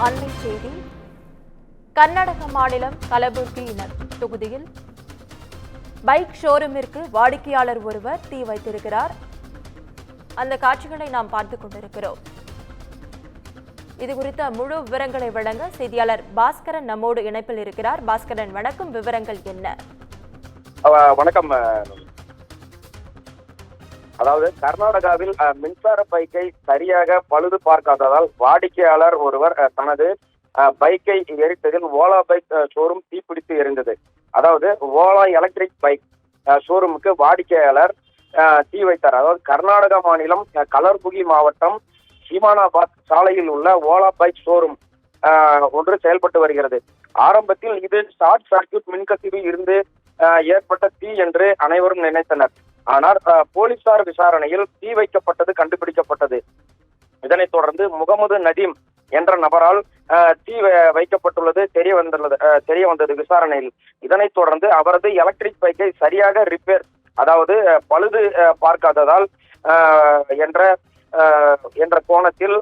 அண்மை செய்தி. கர்நாடக மாநிலம் கலபுர்கி தொகுதியில் பைக் ஷோரூமிற்கு வாடிக்கையாளர் ஒருவர் தீ வைத்திருக்கிறார். அந்த காட்சிகளை நாம் பார்த்துக் கொண்டிருக்கிறோம். இது குறித்த முழு விவரங்களை வழங்க செய்தியாளர் பாஸ்கரன் நம்மோடு இணைப்பில் இருக்கிறார். பாஸ்கரன், வணக்கம். விவரங்கள் என்ன? வணக்கம். அதாவது கர்நாடகாவில் மின்சார பைக்கை சரியாக பழுது பார்க்காததால் வாடிக்கையாளர் ஒருவர் தனது பைக்கை எரித்ததில் ஓலா பைக் ஷோரூம் தீப்பிடித்து எரிந்தது. அதாவது ஓலா எலக்ட்ரிக் பைக் ஷோரூமுக்கு வாடிக்கையாளர் தீ வைத்தார். அதாவது கர்நாடக மாநிலம் கலர்புகி மாவட்டம் ஹிமானாபாத் சாலையில் உள்ள ஓலா பைக் ஷோரூம் ஒன்று செயல்பட்டு வருகிறது. ஆரம்பத்தில் இது ஷார்ட் சர்க்கியூட் மின்கசிவு இருந்து ஏற்பட்ட தீ என்று அனைவரும் நினைத்தனர். ஆனால் போலீசார் விசாரணையில் தீ வைக்கப்பட்டது கண்டுபிடிக்கப்பட்டது. இதனைத் தொடர்ந்து முகமது நதீம் என்ற நபரால் தீ வைக்கப்பட்டுள்ளது தெரிய வந்தது விசாரணையில். இதனைத் தொடர்ந்து அவரது எலக்ட்ரிக் பைக்கை சரியாக ரிப்பேர், அதாவது பழுது பார்க்காததால் என்ற கோணத்தில்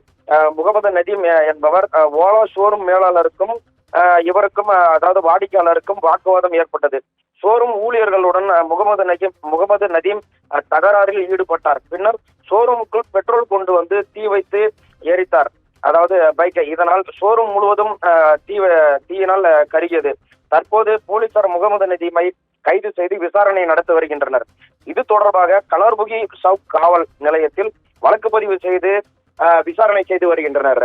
முகமது நதீம் என்பவர் ஓலா ஷோரூம் மேலாளருக்கும் இவருக்கும், அதாவது வாடிக்கையாளருக்கும் வாக்குவாதம் ஏற்பட்டது. ஷோரூம் ஊழியர்களுடன் முகமது நதீம் தகராறில் ஈடுபட்டார். பின்னர் ஷோரூமுக்குள் பெட்ரோல் கொண்டு வந்து தீ வைத்து எரித்தார், அதாவது பைக்கை. இதனால் ஷோரூம் முழுவதும் தீயினால் கருகியது. தற்போது போலீசார் முகமது நதீமை கைது செய்து விசாரணை நடத்தி வருகின்றனர். இது தொடர்பாக கலர்புகி சவுக் காவல் நிலையத்தில் வழக்கு பதிவு செய்து விசாரணை செய்து வருகின்றனர்.